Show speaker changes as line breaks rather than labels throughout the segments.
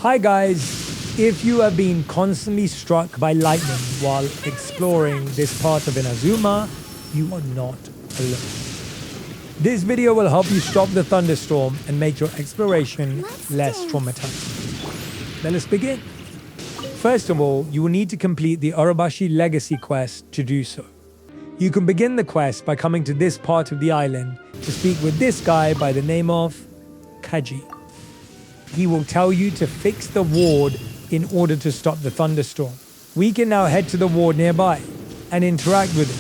Hi guys, if you have been constantly struck by lightning while exploring this part of Inazuma, you are not alone. This video will help you stop the thunderstorm and make your exploration less traumatizing. Let us begin. First of all, you will need to complete the Orobashi Legacy quest to do so. You can begin the quest by coming to this part of the island to speak with this guy by the name of Kaji. He will tell you to fix the ward in order to stop the thunderstorm. We can now head to the ward nearby and interact with it.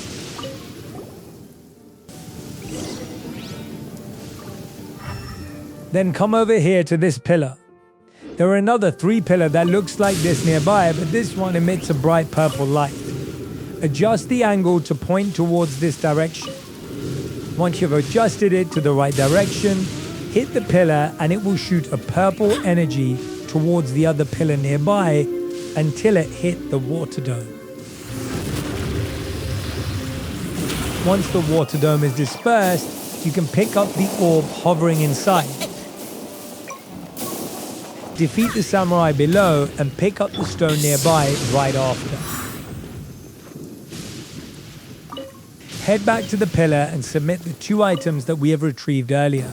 Then come over here to this pillar. There are another 3 pillars that looks like this nearby, but this one emits a bright purple light. Adjust the angle to point towards this direction. Once you've adjusted it to the right direction, hit the pillar and it will shoot a purple energy towards the other pillar nearby until it hit the water dome. Once the water dome is dispersed, you can pick up the orb hovering inside. Defeat the samurai below and pick up the stone nearby right after. Head back to the pillar and submit the 2 items that we have retrieved earlier.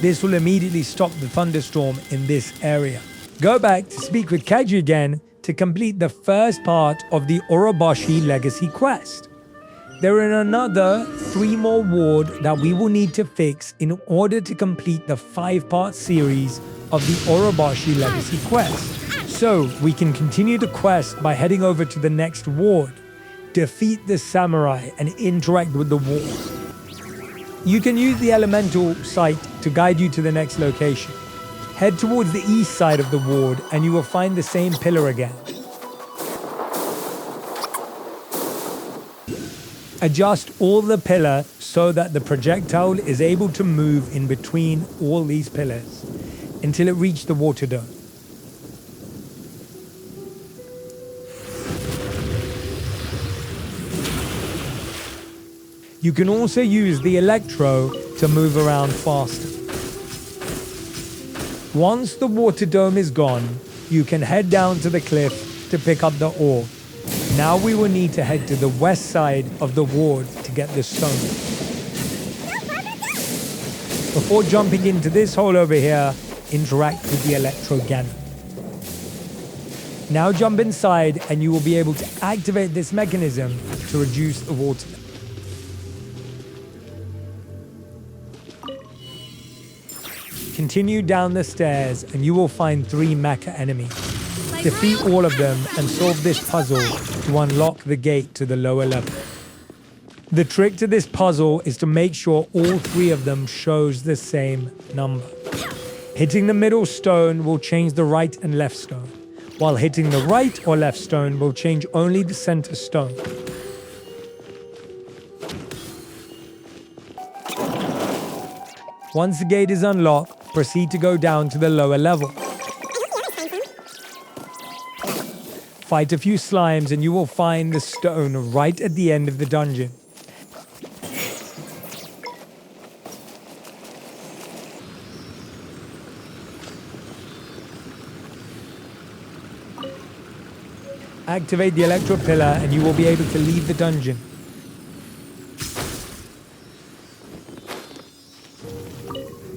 This will immediately stop the thunderstorm in this area. Go back to speak with Kaji again to complete the first part of the Orobashi Legacy quest. There are another 3 more wards that we will need to fix in order to complete the 5-part series of the Orobashi Legacy quest. So we can continue the quest by heading over to the next ward, defeat the samurai and interact with the ward. You can use the elemental sight to guide you to the next location. Head towards the east side of the ward and you will find the same pillar again. Adjust all the pillar so that the projectile is able to move in between all these pillars until it reaches the water dome. You can also use the electro to move around faster. Once the water dome is gone, you can head down to the cliff to pick up the orb. Now we will need to head to the west side of the ward to get the stone. Before jumping into this hole over here, interact with the electro cannon. Now jump inside and you will be able to activate this mechanism to reduce the water. Continue down the stairs and you will find 3 mecha enemies. Defeat all of them and solve this puzzle to unlock the gate to the lower level. The trick to this puzzle is to make sure all 3 of them shows the same number. Hitting the middle stone will change the right and left stone, while hitting the right or left stone will change only the center stone. Once the gate is unlocked, proceed to go down to the lower level. Fight a few slimes and you will find the stone right at the end of the dungeon. Activate the electro pillar and you will be able to leave the dungeon.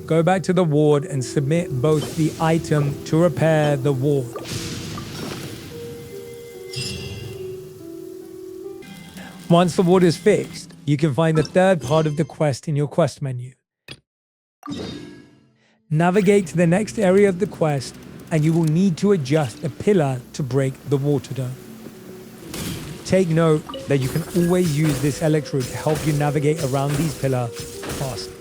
Go back to the ward and submit both the item to repair the ward. Once the ward is fixed, you can find the 3rd part of the quest in your quest menu. Navigate to the next area of the quest and you will need to adjust a pillar to break the water dome. Take note that you can always use this electrode to help you navigate around these pillars faster.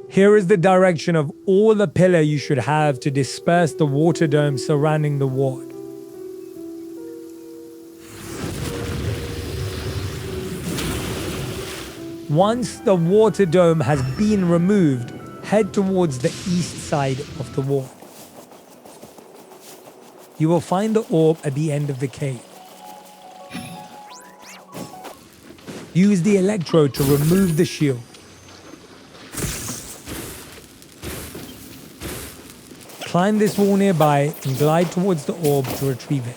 Here is the direction of all the pillar you should have to disperse the water dome surrounding the ward. Once the water dome has been removed, head towards the east side of the ward. You will find the orb at the end of the cave. Use the electrode to remove the shield. climb this wall nearby and glide towards the orb to retrieve it.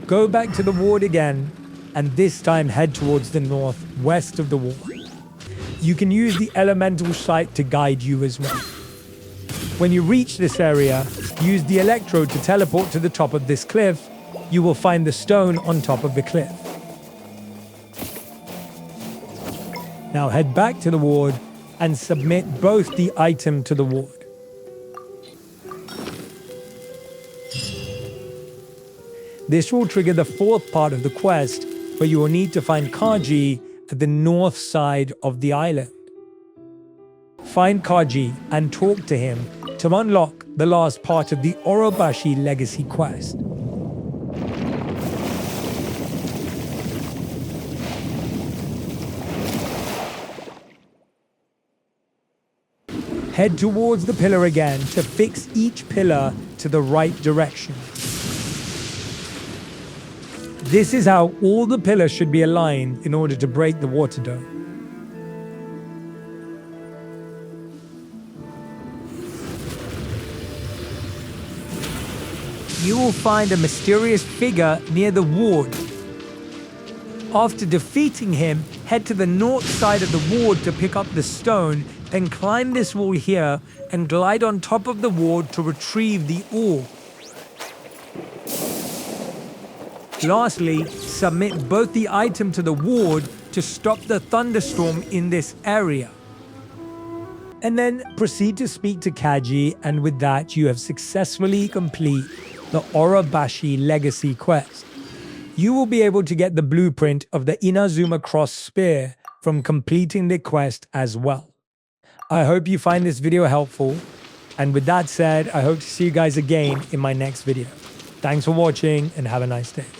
Go back to the ward again, and this time head towards the northwest of the wall. You can use the elemental sight to guide you as well. When you reach this area, use the electrode to teleport to the top of this cliff. You will find the stone on top of the cliff. Now head back to the ward and submit both the item to the ward. This will trigger the fourth part of the quest, where you will need to find Kaji at the north side of the island. Find Kaji and talk to him to unlock the last part of the Orobashi legacy quest. Head towards the pillar again to fix each pillar to the right direction. This is how all the pillars should be aligned in order to break the water dome. You will find a mysterious figure near the ward. After defeating him, head to the north side of the ward to pick up the stone, then climb this wall here and glide on top of the ward to retrieve the orb. Lastly, submit both the item to the ward to stop the thunderstorm in this area. And then proceed to speak to Kaji, and with that you have successfully completed the Orobashi legacy quest. You will be able to get the blueprint of the Inazuma cross spear from completing the quest as well. I hope you find this video helpful, and with that said, I hope to see you guys again in my next video. Thanks for watching and have a nice day.